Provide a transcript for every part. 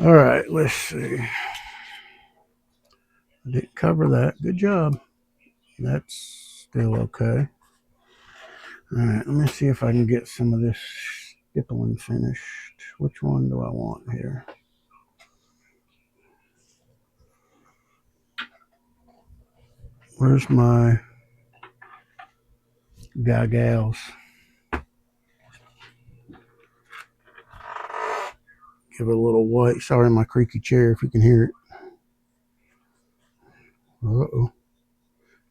All right, let's see. I didn't cover that. Good job. That's still okay. All right, let me see if I can get some of this stippling finished. Which one do I want here? Where's my gals? Give it a little white. Sorry, my creaky chair if you can hear it. Uh-oh.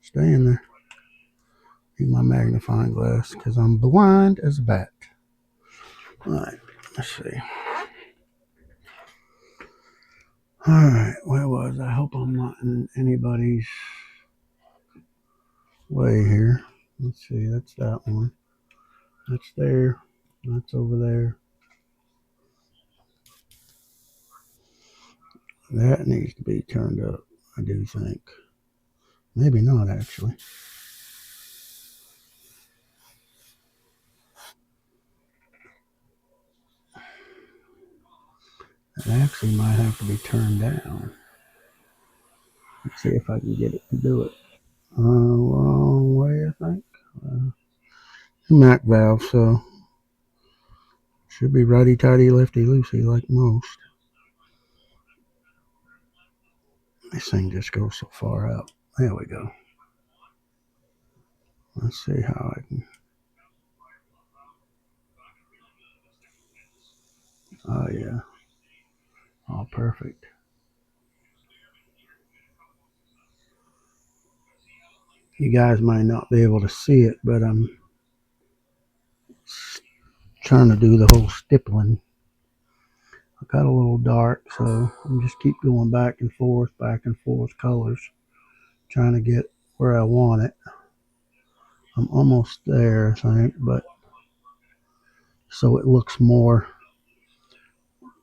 Stay in there. Need my magnifying glass because I'm blind as a bat. All right, let's see. All right, where was I? Hope I'm not in anybody's way here. Let's see, that's that one. That's there. That's over there. That needs to be turned up, I do think. Maybe not, actually. It actually might have to be turned down. Let's see if I can get it to do it. Wrong way, I think. Mac valve, so should be righty tighty, lefty loosey like most. This thing just goes so far out. There we go. Let's see how I can. Oh, yeah. All perfect. You guys might not be able to see it, but I'm trying to do the whole stippling. I got a little dark, so I'm just keep going back and forth colors, trying to get where I want it. I'm almost there, I think, but so it looks more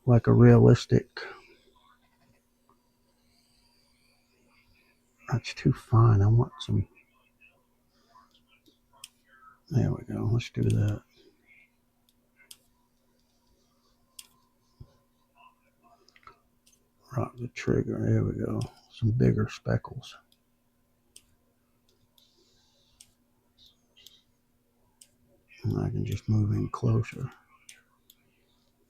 like a realistic. That's too fine. I want some. There we go. Let's do that. Rock the trigger. There we go. Some bigger speckles. And I can just move in closer.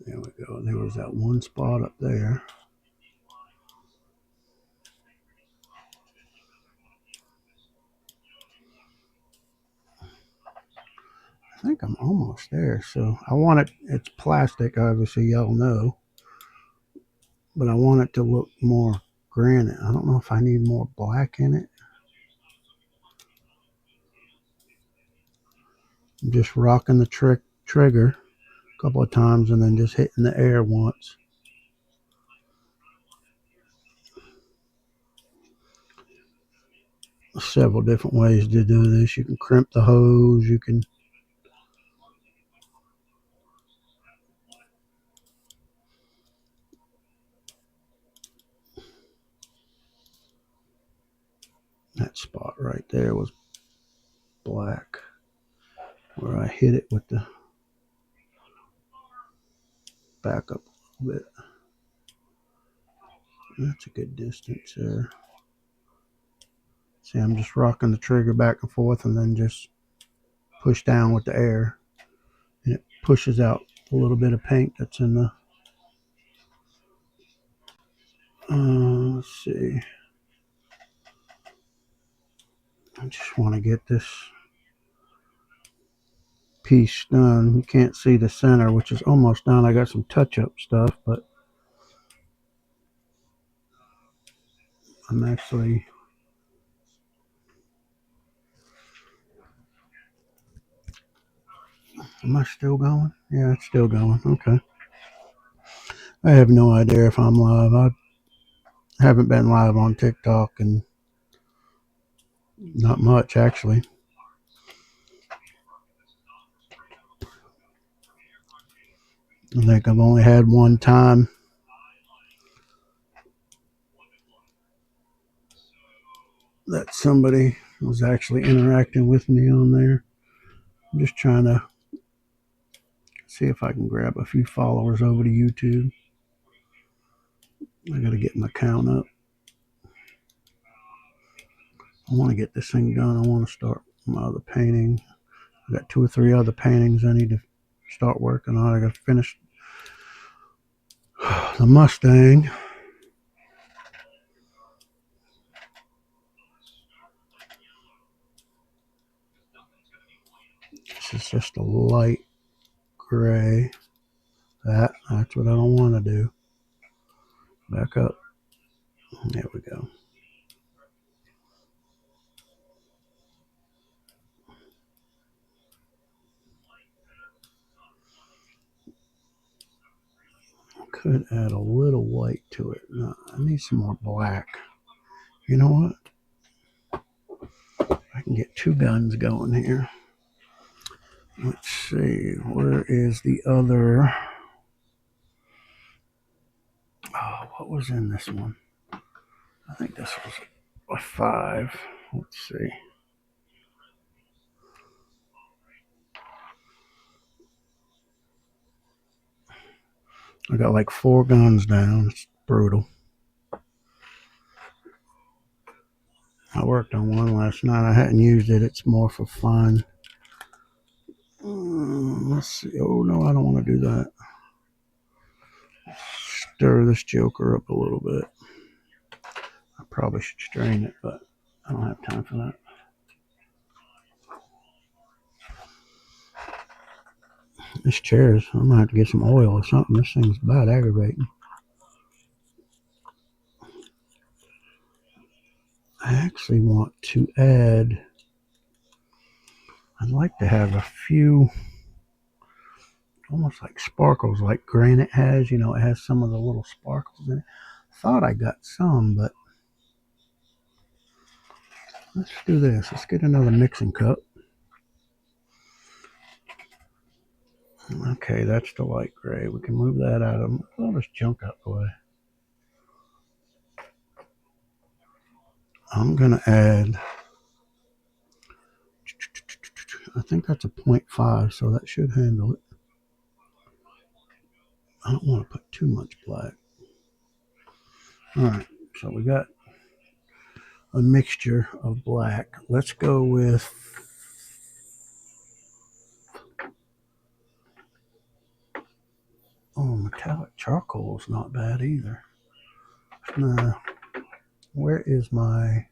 There we go. There was that one spot up there. I think I'm almost there. So I want it, it's plastic, obviously, y'all know. But I want it to look more granite. I don't know if I need more black in it. I'm just rocking the trigger a couple of times and then just hitting the air once. Several different ways to do this. You can crimp the hose. You can that spot right there was black where I hit it with the back up a little bit. That's a good distance there. See, I'm just rocking the trigger back and forth and then just push down with the air. And it pushes out a little bit of paint that's in the. Let's see. I just want to get this piece done. You can't see the center, which is almost done. I got some touch-up stuff, but I'm actually. Am I still going? Yeah, it's still going. Okay. I have no idea if I'm live. I haven't been live on TikTok and not much, actually. I think I've only had one time that somebody was actually interacting with me on there. I'm just trying to see if I can grab a few followers over to YouTube. I gotta get my count up. I want to get this thing done. I want to start my other painting. I got 2 or 3 other paintings I need to start working on. I got to finish the Mustang. This is just a light gray. That's what I don't want to do. Back up. There we go. Could add a little white to it. No, I need some more black. You know what? I can get 2 guns going here. Let's see. Where is the other? Oh, what was in this one? I think this was a 5. Let's see. I got like 4 guns down. It's brutal. I worked on one last night. I hadn't used it. It's more for fun. Let's see. Oh, no, I don't want to do that. Stir this joker up a little bit. I probably should strain it, but I don't have time for that. This chair's, I'm gonna have to get some oil or something. This thing's about aggravating. I actually want to add, I'd like to have a few almost like sparkles like granite has. You know, it has some of the little sparkles in it. Thought I got some, but let's do this. Let's get another mixing cup. Okay, that's the light gray. We can move that out of all this junk out the way. I'm gonna add, I think that's a 0.5, so that should handle it. I don't want to put too much black. All right, so we got a mixture of black. Let's go with, oh, metallic charcoal is not bad either. Where is my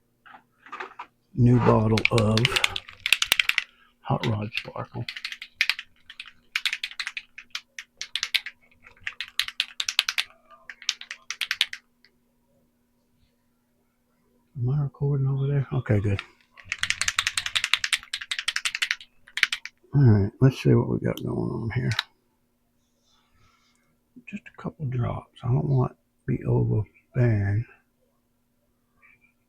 new bottle of Hot Rod Sparkle? Am I recording over there? Okay, good. All right, let's see what we got going on here. Just a couple drops. I don't want to be overbearing.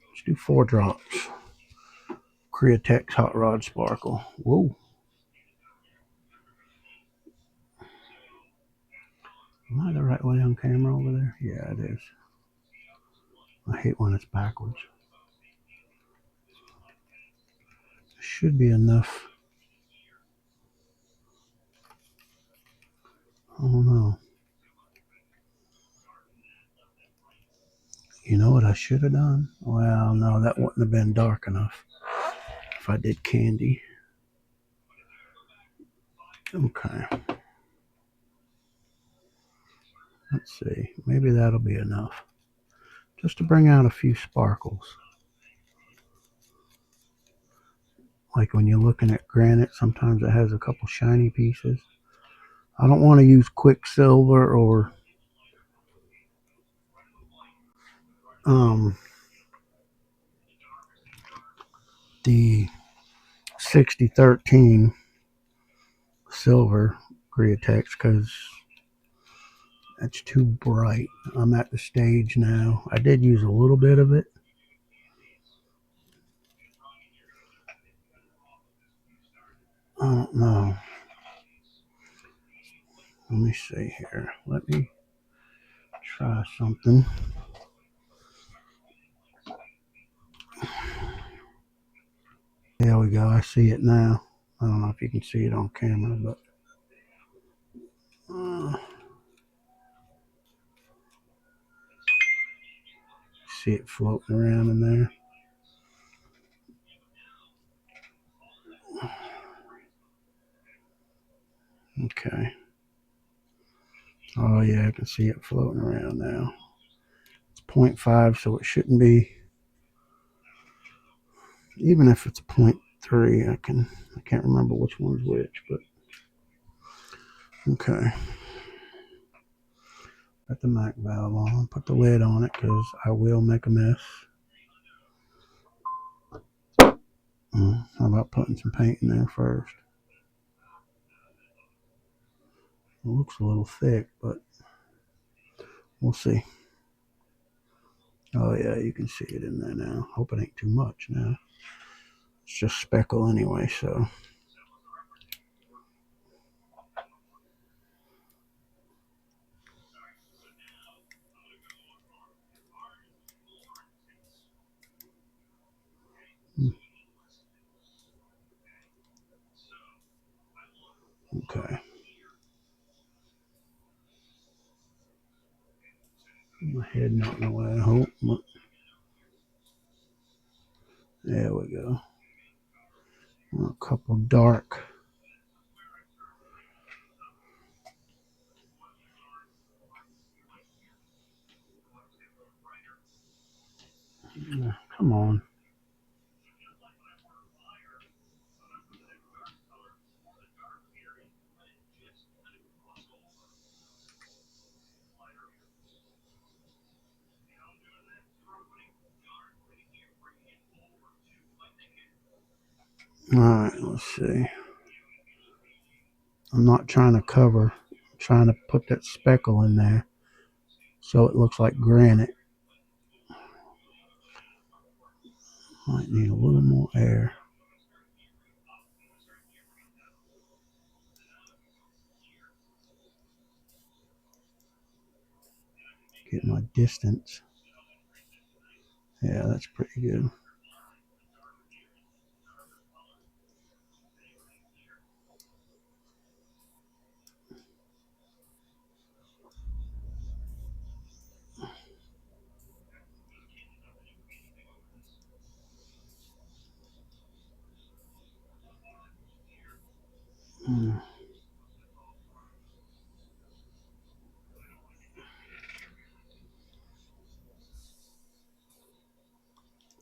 Let's do 4 drops. Createx Hot Rod Sparkle. Whoa. Am I the right way on camera over there? Yeah, it is. I hate when it's backwards. Should be enough. Oh no. You know what I should have done? Well, no, that wouldn't have been dark enough if I did candy. Okay. Let's see. Maybe that'll be enough. Just to bring out a few sparkles. Like when you're looking at granite, sometimes it has a couple shiny pieces. I don't want to use Quicksilver or the 6013 silver Createx because that's too bright. I'm at the stage now. I did use a little bit of it. I don't know. Let me see here. Let me try something. There we go. I see it now. I don't know if you can see it on camera, but see it floating around in there. Okay. Oh yeah, I can see it floating around now. It's 0.5, so it shouldn't be. Even if it's 0.3, I can't remember which one's which, but okay. Put the Mac valve on, put the lid on it because I will make a mess. How about putting some paint in there first? It looks a little thick, but we'll see. Oh yeah, you can see it in there now. Hope it ain't too much now. It's just speckle anyway, so. Okay. My head not in the way, I hope. There we go. A couple dark. Come on. Alright, let's see. I'm not trying to cover. I'm trying to put that speckle in there so it looks like granite. Might need a little more air. Get my distance. Yeah, that's pretty good.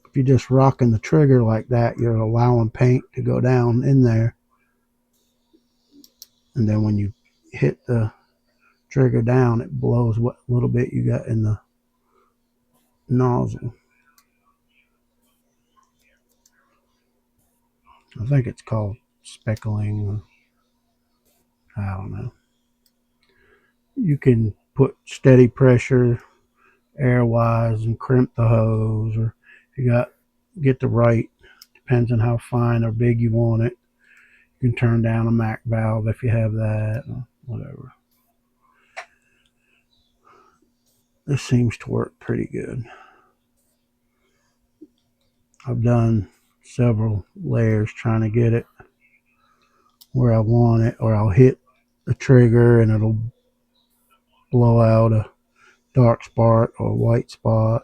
If you're just rocking the trigger like that, you're allowing paint to go down in there. And then when you hit the trigger down, it blows what little bit you got in the nozzle. I think it's called speckling. I don't know. You can put steady pressure airwise and crimp the hose, or if you get the right, depends on how fine or big you want it. You can turn down a Mac valve if you have that, or whatever. This seems to work pretty good. I've done several layers trying to get it where I want it, or I'll hit the trigger and it'll blow out a dark spot or a white spot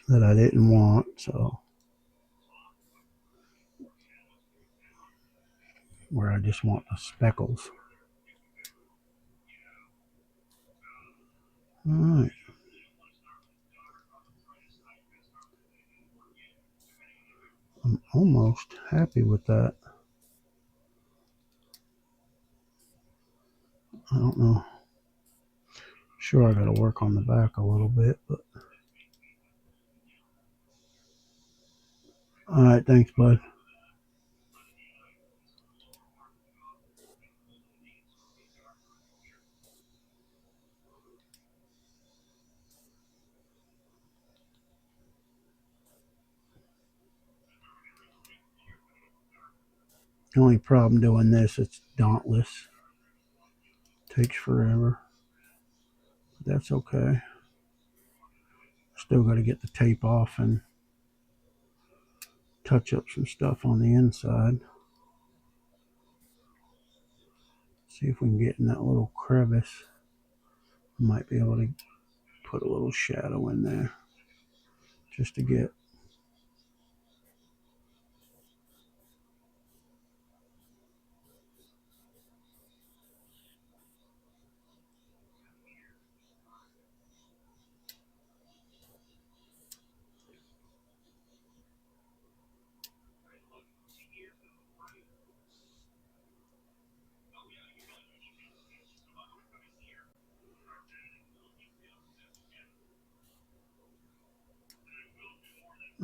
that I didn't want. So where I just want the speckles. All right. I'm almost happy with that. I don't know. Sure, I got to work on the back a little bit, but all right. Thanks, bud. The only problem doing this, it's dauntless. Takes forever. That's okay. Still got to get the tape off and touch up some stuff on the inside. See if we can get in that little crevice. Might be able to put a little shadow in there just to get.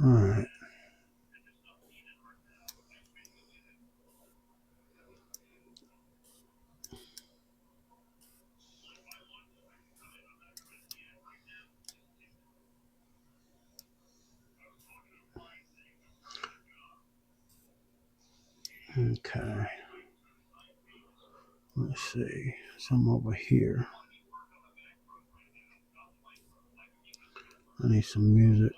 All right. Okay. Let's see. Some over here. I need some music.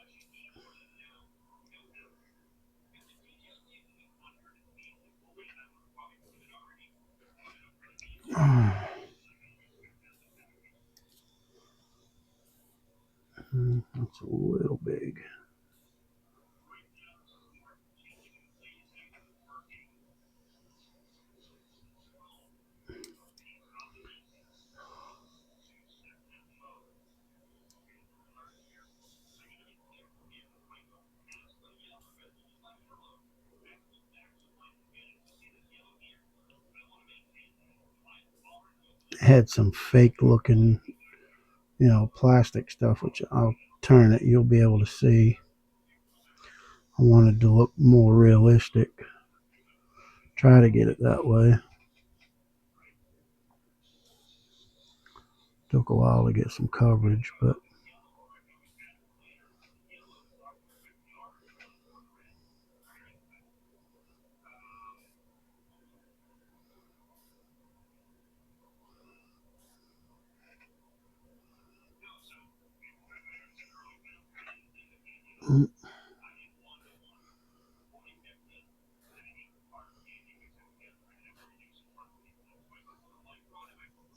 That's a little big. It had some fake looking, plastic stuff, which I'll turn it. You'll be able to see. I wanted to look more realistic. Try to get it that way. Took a while to get some coverage, but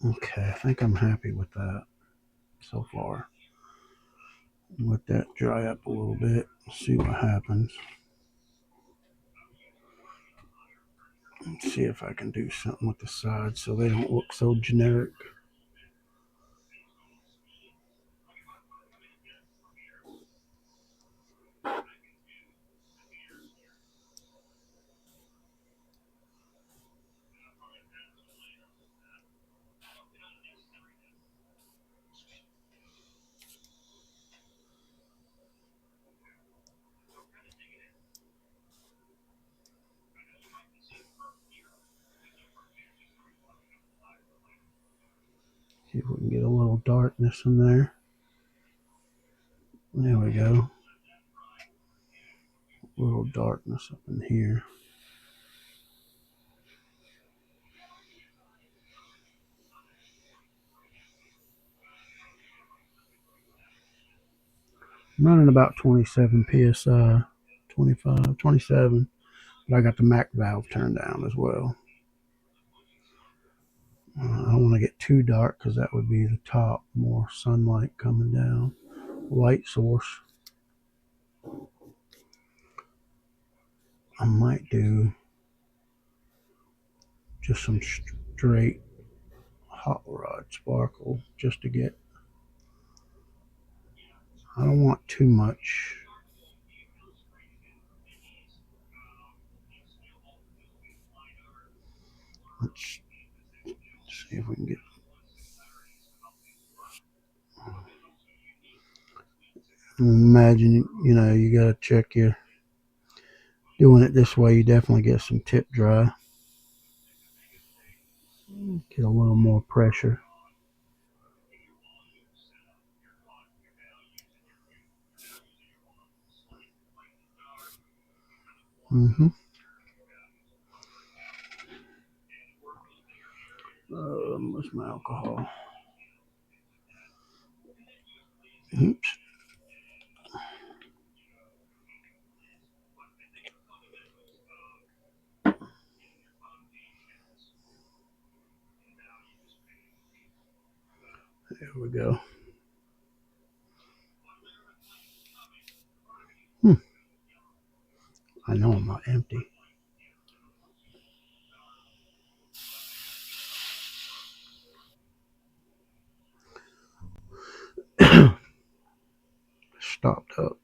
okay. I think I'm happy with that so far. Let that dry up a little bit. See what happens. See if I can do something with the sides so they don't look so generic. See if we can get a little darkness in there. There we go. A little darkness up in here. I'm running about 27 psi, 25, 27, but I got the Mac valve turned down as well. I don't want to get too dark because that would be the top, more sunlight coming down. Light source. I might do just some straight hot rod sparkle just to get. I don't want too much. Let's see if we can get. Imagine, you got to check your. Doing it this way, you definitely get some tip dry. Get a little more pressure. Mm-hmm. Where's my alcohol? Oops. There we go. I know I'm not empty. Stopped up.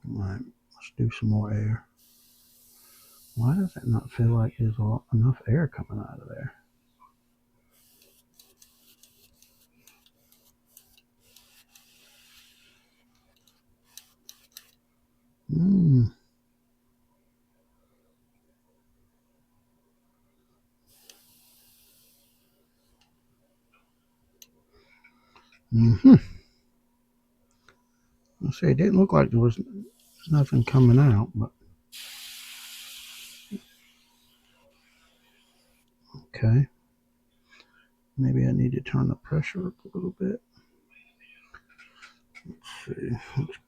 All right, let's do some more air. Why does it not feel like there's enough air coming out of there? Mm. Mm-hmm. I say it didn't look like there was nothing coming out, but okay. Maybe I need to turn the pressure up a little bit. Let's see. Let's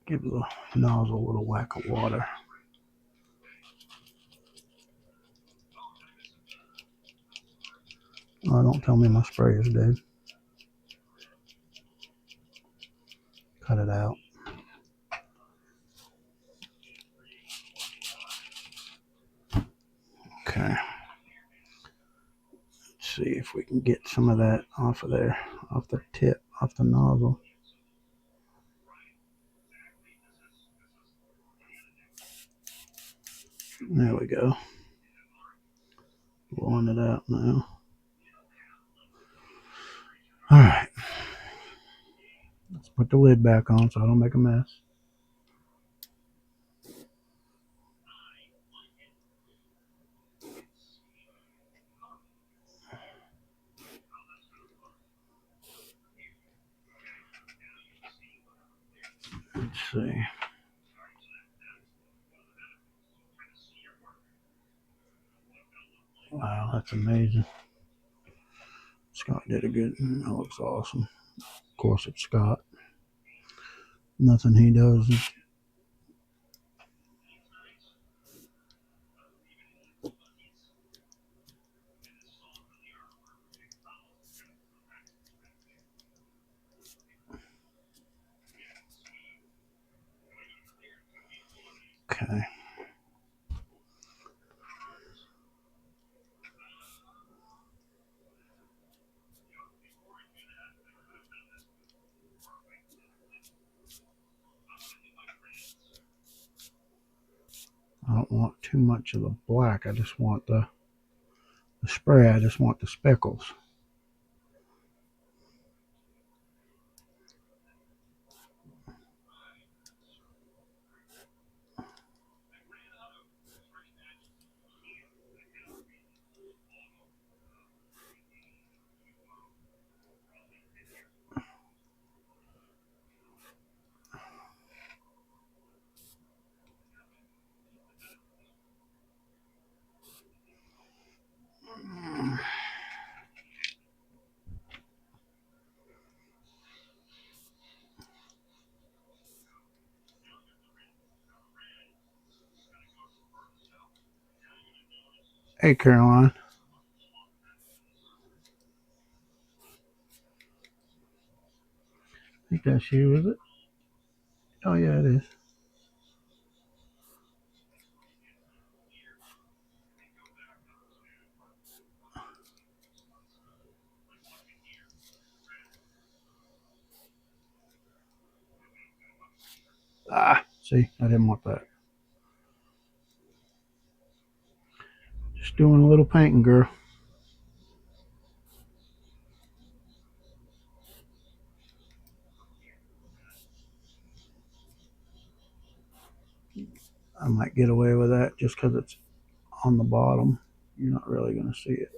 give the nozzle a little whack of water. Oh, don't tell me my spray is dead. Cut it out. Okay. Let's see if we can get some of that off of there, off the tip, off the nozzle. There we go. Blowing it out now. All right. Let's put the lid back on so I don't make a mess. Let's see. Wow, that's amazing. Scott did a good. That looks awesome. Of course, it's Scott. Nothing he does is. Okay. I don't want too much of the black. I just want the spray. I just want the speckles. Hey, Caroline. I think that's you, is it? Oh, yeah, it is. Ah, see, I didn't want that. Just doing a little painting, girl. I might get away with that just because it's on the bottom. You're not really going to see it.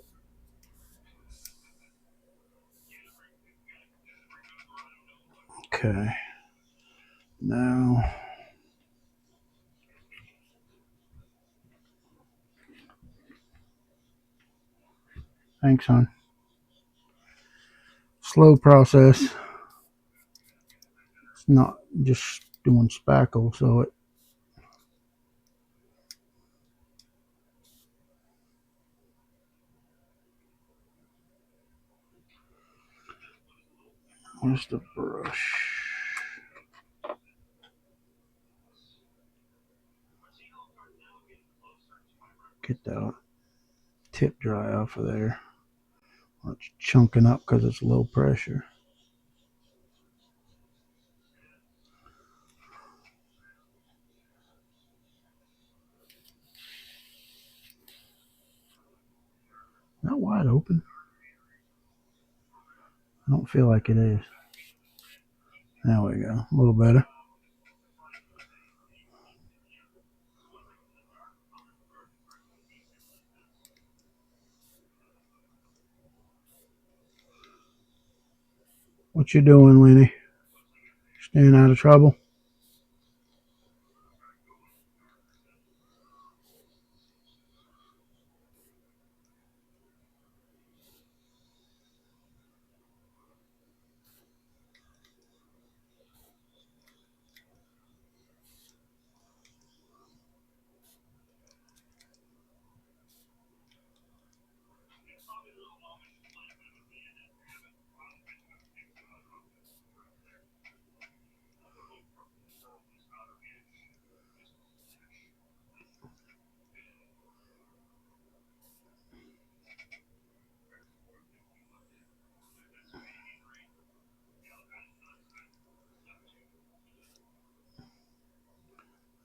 Okay. Now, thanks, hon. Slow process. It's not just doing spackle, so it. Where's the brush? get that tip dry off of there. It's chunking up because it's low pressure. Not wide open. I don't feel like it is. There we go. A little better. What you doing, Lenny? Staying out of trouble?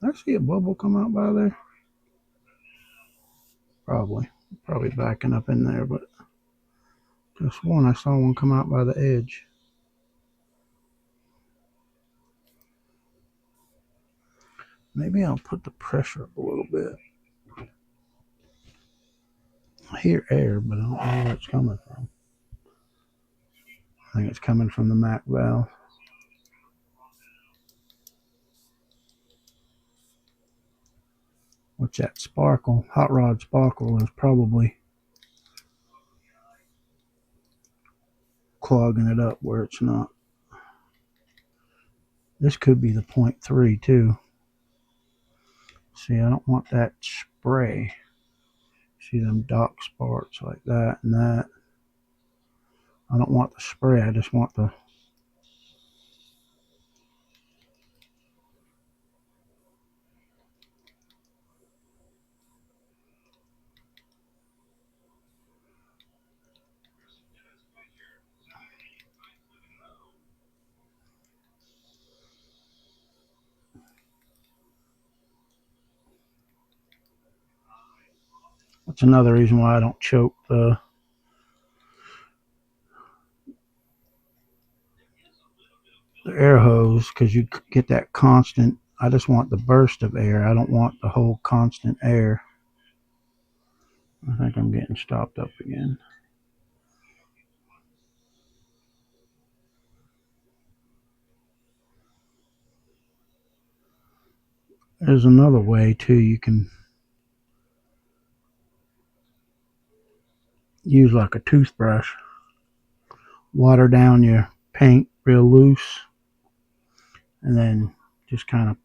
Did I see a bubble come out by there? Probably backing up in there, but just one. I saw one come out by the edge. Maybe I'll put the pressure up a little bit. I hear air, but I don't know where it's coming from. I think it's coming from the MAC valve. What's that sparkle? Hot rod sparkle is probably clogging it up where it's not. This could be the 0.3 too. See, I don't want that spray. See them dark sparks like that and that. I don't want the spray, I just want the That's another reason why I don't choke the air hose, because you get that constant. I just want the burst of air. I don't want the whole constant air. I think I'm getting stopped up again. There's another way too. You can use like a toothbrush, water down your paint real loose, and then just kind of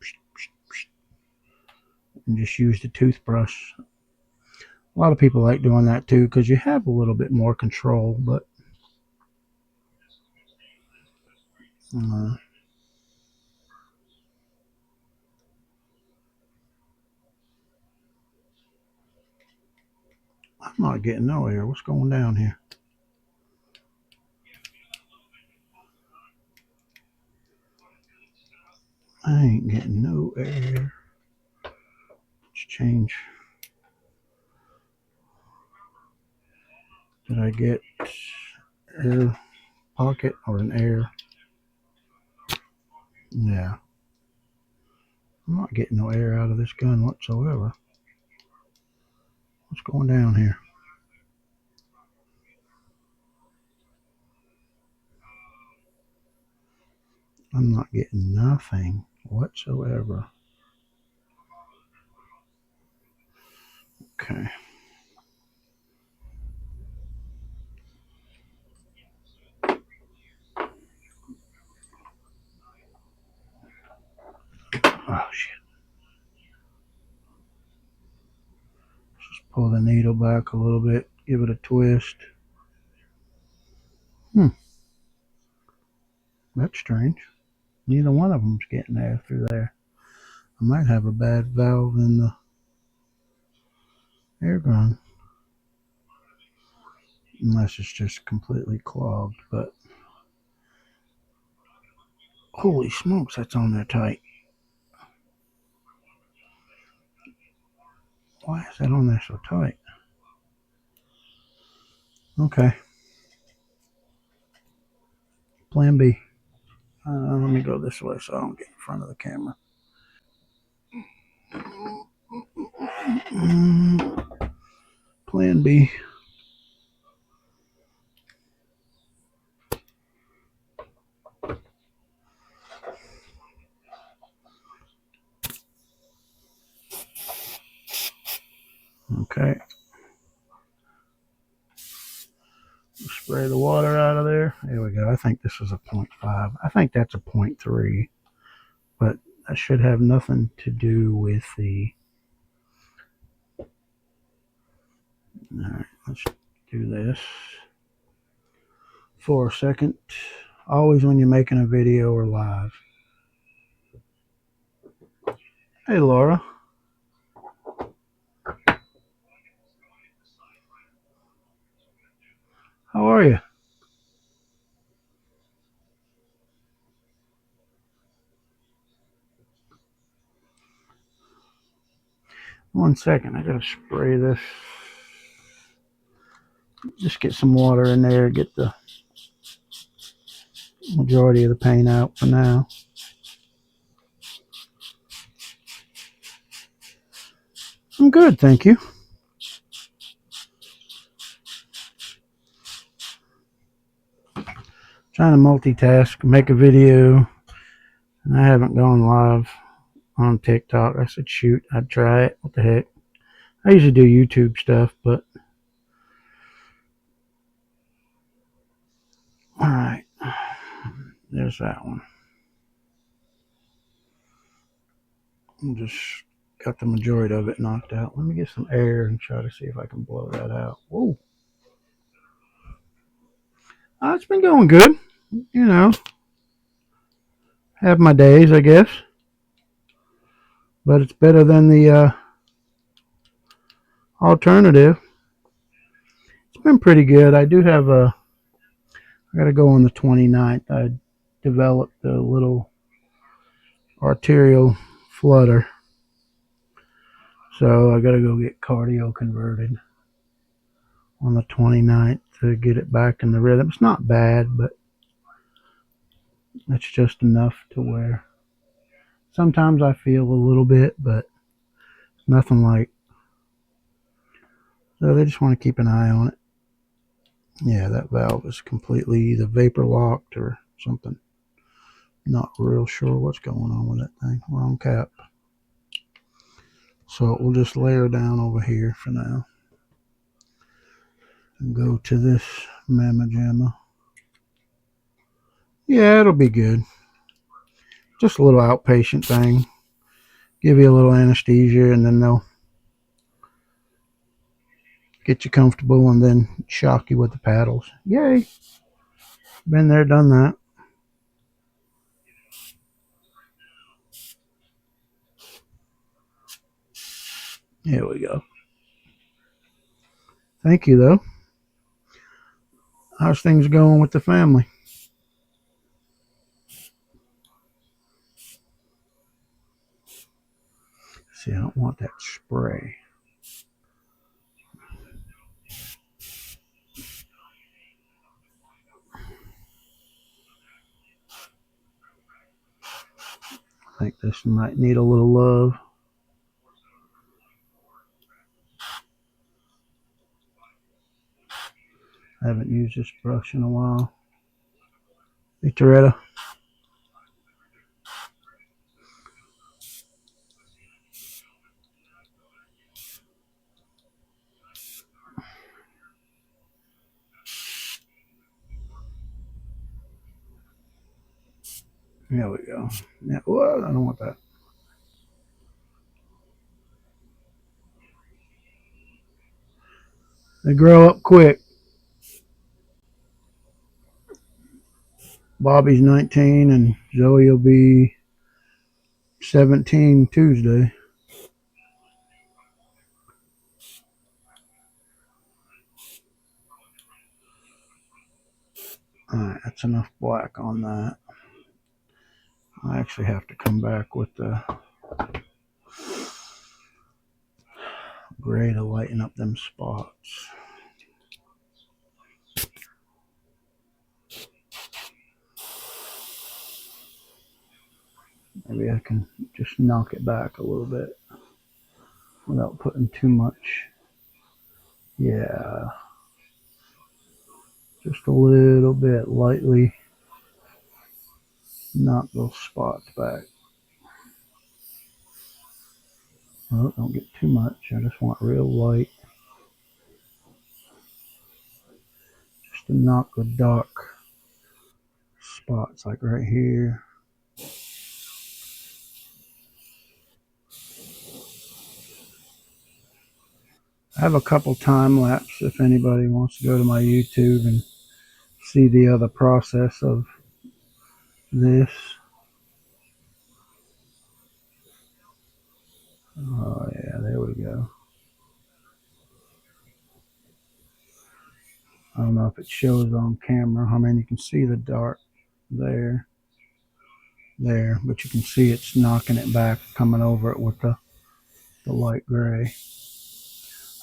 and just use the toothbrush. A lot of people like doing that too because you have a little bit more control, but I'm not getting no air. What's going down here? I ain't getting no air. Let's change. Did I get air pocket or an air? Yeah. I'm not getting no air out of this gun whatsoever. What's going down here? I'm not getting nothing whatsoever. Okay. Oh, shit. Just pull the needle back a little bit, give it a twist. That's strange. Neither one of them's getting air through there. I might have a bad valve in the Air gun. Unless it's just completely clogged, but holy smokes, that's on there tight. Why is that on there so tight? Okay. Plan B. Let me go this way so I don't get in front of the camera. Plan B. Okay. Spray the water out of there. There we go. I think this is a 0.5. I think that's a 0.3. But that should have nothing to do with the... Alright, let's do this for a second. Always when you're making a video or live. Hey, Laura. How are you? One second. I gotta spray this. Just get some water in there. Get the majority of the paint out for now. I'm good, thank you. Trying to multitask, make a video, and I haven't gone live on TikTok. I said, shoot, I'd try it. What the heck? I usually do YouTube stuff, but all right. There's that one. I just got the majority of it knocked out. Let me get some air and try to see if I can blow that out. Whoa. It's been going good. You know, have my days, I guess. But it's better than the alternative. It's been pretty good. I do have I got to go on the 29th. I developed a little arterial flutter. So I got to go get cardio converted on the 29th to get it back in the rhythm. It's not bad, but it's just enough to where sometimes I feel a little bit, but nothing like. So they just want to keep an eye on it. Yeah, that valve is completely either vapor locked or something. Not real sure what's going on with that thing. Wrong cap. So we'll just layer down over here for now. And go to this Mama Jamma. Yeah, it'll be good. Just a little outpatient thing. Give you a little anesthesia and then they'll get you comfortable and then shock you with the paddles. Yay. Been there, done that. Here we go. Thank you, though. How's things going with the family? See, I don't want that spray. I think this might need a little love. I haven't used this brush in a while. Hey, Toretta. There we go. Yeah, well, I don't want that. They grow up quick. Bobby's 19 and Zoe will be 17 Tuesday. Alright, that's enough black on that. I actually have to come back with the gray to lighten up them spots. Maybe I can just knock it back a little bit without putting too much. Yeah, just a little bit, lightly knock those spots back. Oh, don't get too much. I just want real light, just to knock the dark spots, like right here. I have a couple time lapse if anybody wants to go to my YouTube and see the other process of this. Oh yeah, there we go. I don't know if it shows on camera. I mean, you can see the dark there, but you can see it's knocking it back, coming over it with the light gray.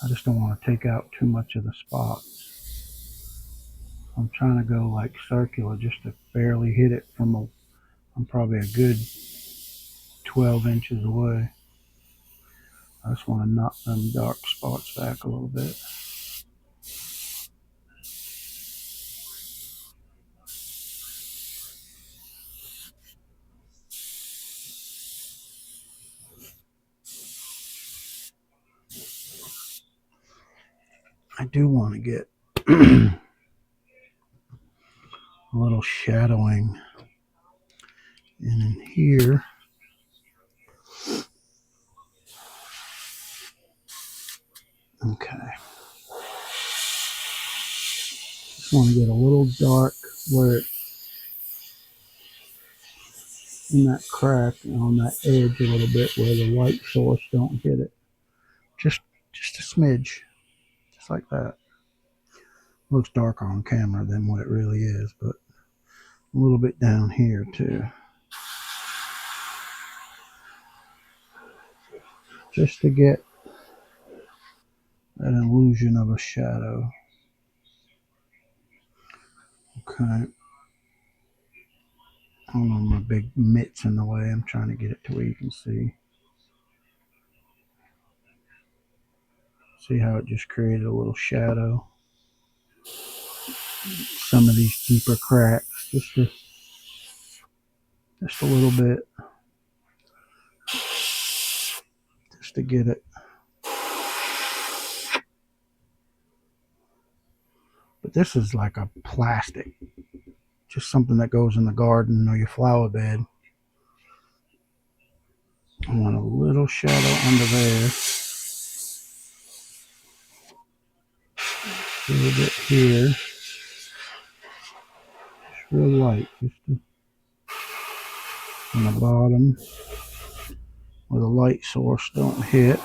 I just don't want to take out too much of the spots. I'm trying to go like circular just to barely hit it I'm probably a good 12 inches away. I just want to knock them dark spots back a little bit. I do want to get a little shadowing in here. Okay. Just want to get a little dark where in that crack and on that edge a little bit where the light source don't hit it. Just a smidge, just like that. Looks darker on camera than what it really is, but a little bit down here too. Just to get that illusion of a shadow. Okay. I don't know, my big mitt's in the way. I'm trying to get it to where you can see. See how it just created a little shadow? Some of these deeper cracks, just a little bit, just to get it. But this is like a plastic, just something that goes in the garden or your flower bed. I want a little shadow under there. A little bit here. Just real light, just on the bottom where the light source don't hit.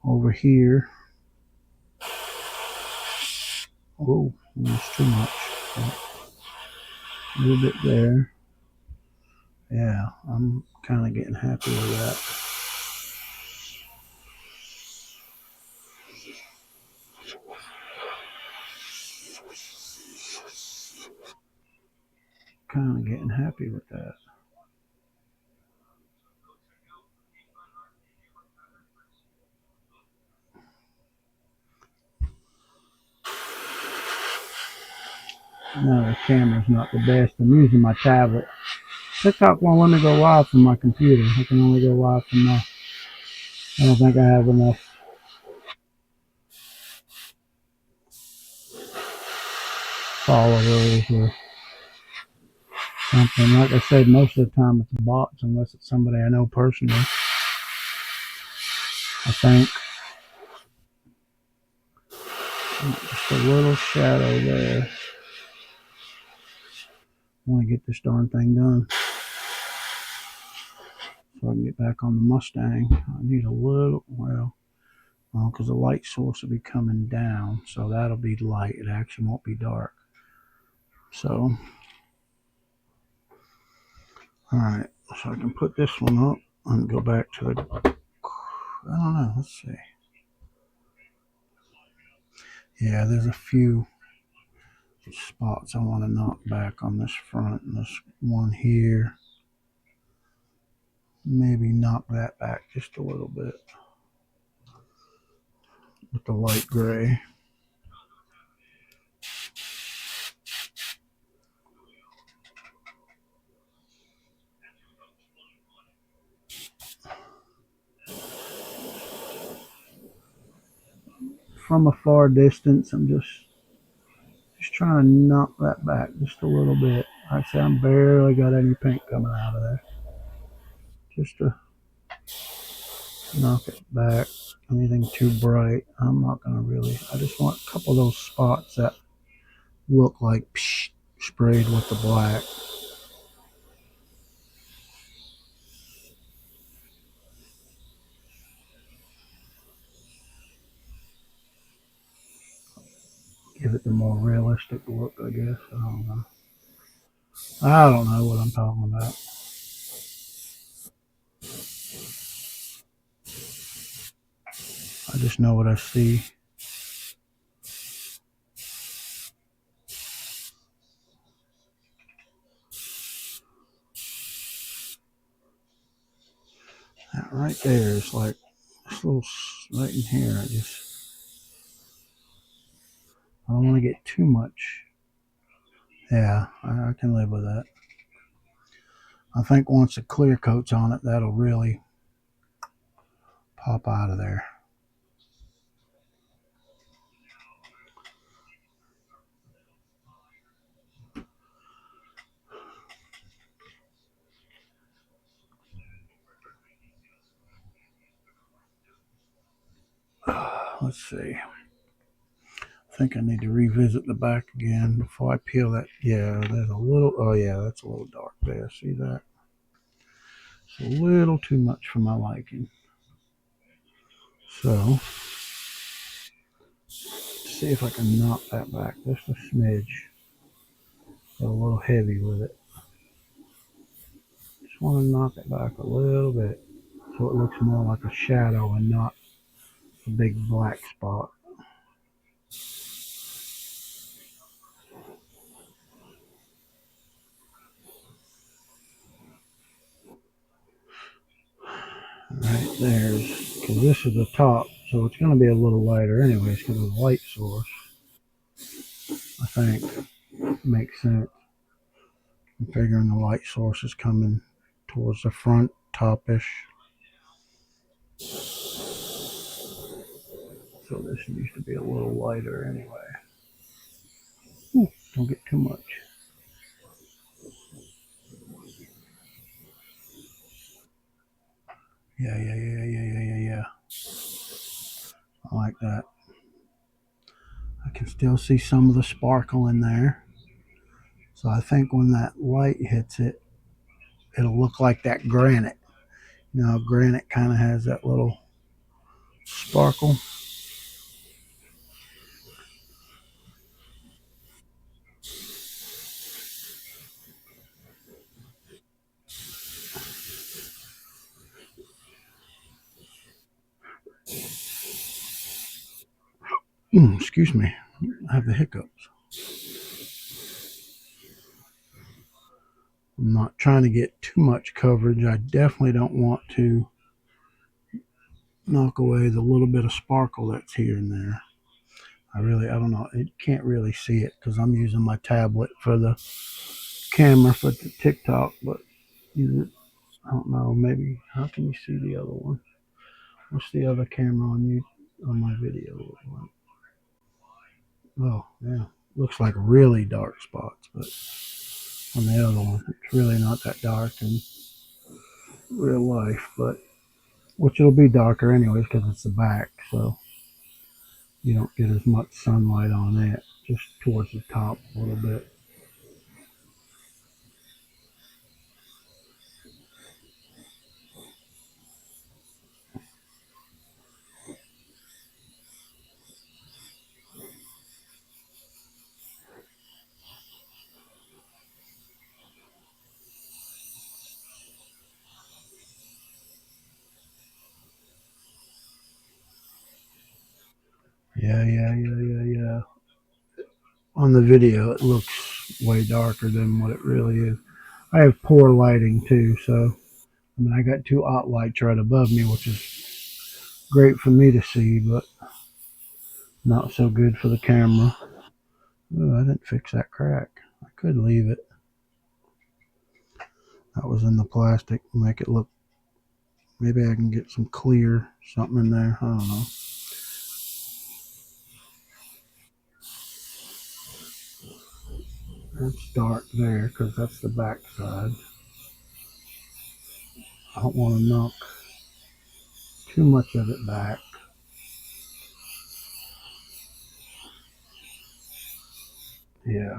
Over here. Oh, that's too much. A little bit there. Yeah, I'm kind of getting happy with that. Kind of getting happy with that. No, the camera's not the best. I'm using my tablet. TikTok won't let me go live from my computer. I can only go live from my. I don't think I have enough followers or something. Like I said, most of the time it's bots unless it's somebody I know personally. I think. Just a little shadow there. I want to get this darn thing done so I can get back on the Mustang. I need a little, well, because the light source will be coming down, so that'll be light. It actually won't be dark. So, all right, so I can put this one up and go back to the, I don't know, let's see. Yeah, there's a few spots I want to knock back on this front, and this one here. Maybe knock that back just a little bit with the light gray. From a far distance, I'm just trying to knock that back just a little bit. Like I say, I'm barely got any paint coming out of there. Just to knock it back. Anything too bright, I'm not going to really. I just want a couple of those spots that look like sprayed with the black. Give it the more realistic look, I guess. I don't know. I don't know what I'm talking about. I just know what I see. That right there is like this little right in here. I don't want to get too much. Yeah, I can live with that. I think once the clear coat's on it, that'll really pop out of there. Let's see. I think I need to revisit the back again before I peel that. Yeah, there's a little. Oh, yeah, that's a little dark there. See that? It's a little too much for my liking. So, see if I can knock that back just a smidge. Got a little heavy with it. Just want to knock it back a little bit so it looks more like a shadow and not a big black spot. Right there's, because this is the top, so it's going to be a little lighter anyways because of the light source. I think makes sense. I'm figuring the light source is coming towards the front topish. So this needs to be a little lighter anyway. Ooh, don't get too much. Yeah. I like that. I can still see some of the sparkle in there. So I think when that light hits it, it'll look like that granite. You know, granite kind of has that little sparkle. Excuse me. I have the hiccups. I'm not trying to get too much coverage. I definitely don't want to knock away the little bit of sparkle that's here and there. I don't know. It can't really see it because I'm using my tablet for the camera for the TikTok, but I don't know. Maybe how can you see the other one? What's the other camera on you on my video look like? Oh, yeah. Looks like really dark spots, but on the other one, it's really not that dark in real life, but which it'll be darker anyways because it's the back, so you don't get as much sunlight on it, just towards the top a little bit. Yeah. On the video, it looks way darker than what it really is. I have poor lighting too, so I mean, I got two OT lights right above me, which is great for me to see, but not so good for the camera. Ooh, I didn't fix that crack. I could leave it. That was in the plastic. Make it look. Maybe I can get some clear something in there. I don't know. That's dark there because that's the back side. I don't want to knock too much of it back. Yeah,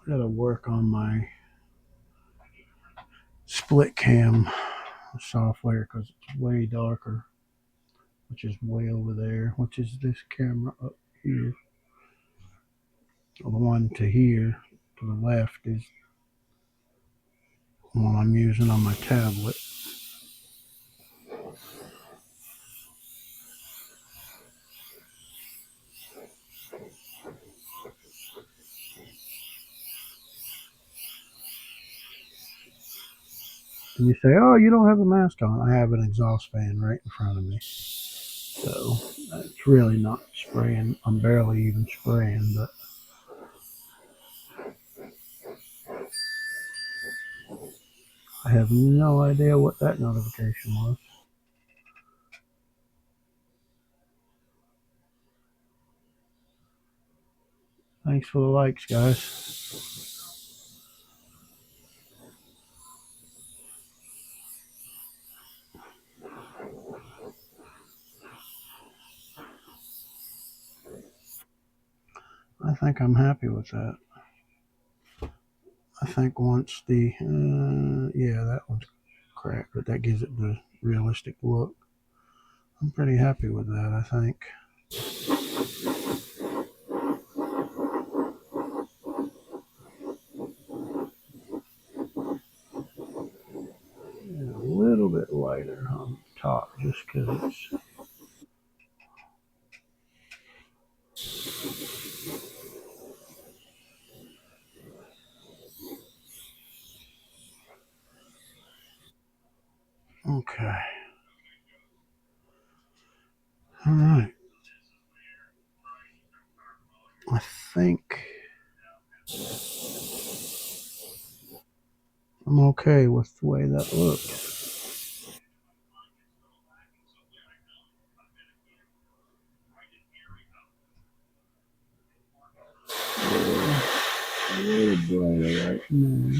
I gotta work on my split cam software because it's way darker, which is way over there, which is this camera up here. The one to here to the left is the one I'm using on my tablet. And you say, oh, you don't have a mask on. I have an exhaust fan right in front of me. So it's really not spraying. I'm barely even spraying, but I have no idea what that notification was. Thanks for the likes, guys. I think I'm happy with that. I think once yeah, that one's cracked, but that gives it the realistic look. I'm pretty happy with that, I think. Yeah, a little bit lighter on top just because it's. Okay. All right. I think I'm okay with the way that looks. A little brighter right now.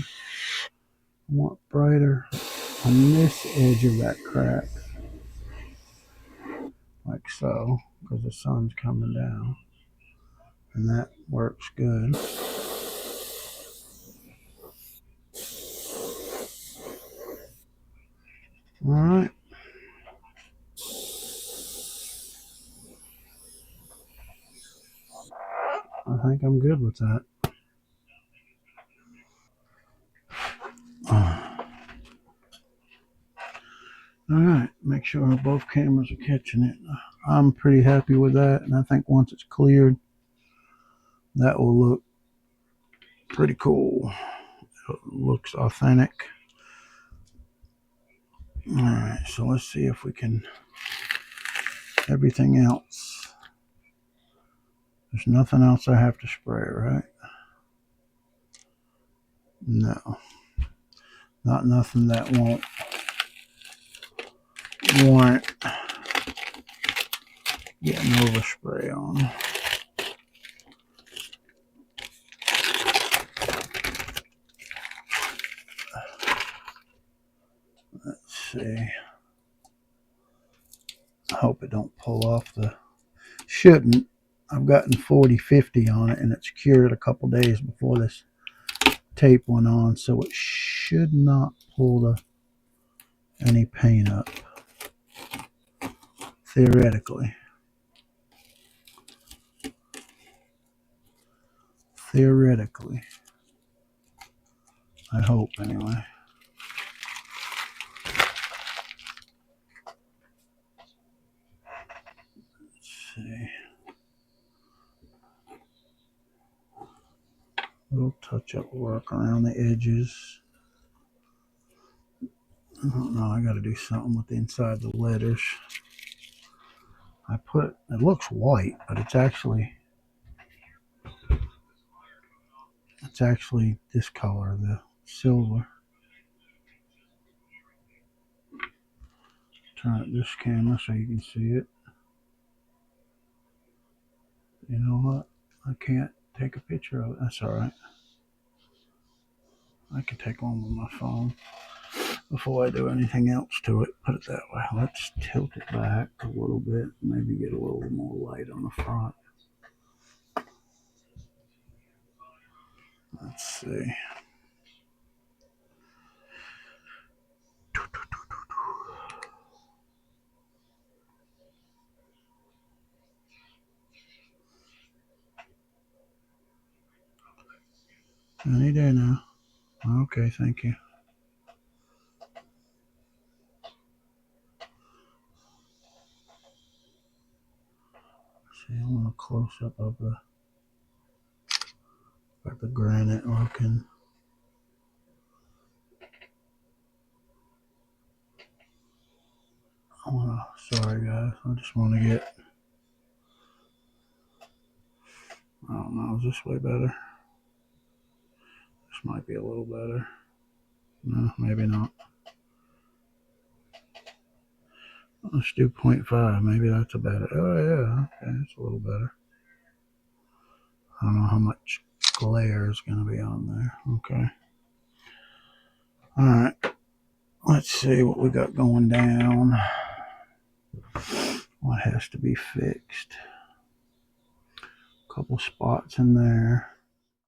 I want brighter on this edge of that crack, like so, because the sun's coming down, and that works good. All right. I think I'm good with that. All right, make sure both cameras are catching it. I'm pretty happy with that, and I think once it's cleared, that will look pretty cool. It looks authentic. All right, so let's see if we can. Everything else. There's nothing else I have to spray, right? No, not nothing that won't warrant getting overspray on. Let's see. I hope it don't pull off the. Shouldn't. I've gotten 40/50 on it, and it's cured a couple days before this tape went on, so it should not pull any paint up. Theoretically. Theoretically. I hope, anyway. touch up work around the edges. I don't know, I got to do something with the inside the letters. It looks white, but it's actually this color, the silver. Turn up this camera so you can see it. You know what? I can't take a picture of it. That's alright. I can take one with my phone before I do anything else to it. Put it that way. Let's tilt it back a little bit. Maybe get a little more light on the front. Let's see. Any day now. Okay, thank you. See, I want a close up of the granite looking. Sorry guys, I just want to get. I don't know. Is this way better? This might be a little better. No, maybe not. Let's do 0.5. Maybe that's a better. Oh yeah, okay, it's a little better. I don't know how much glare is going to be on there. Okay. All right. Let's see what we got going down. What has to be fixed? A couple spots in there.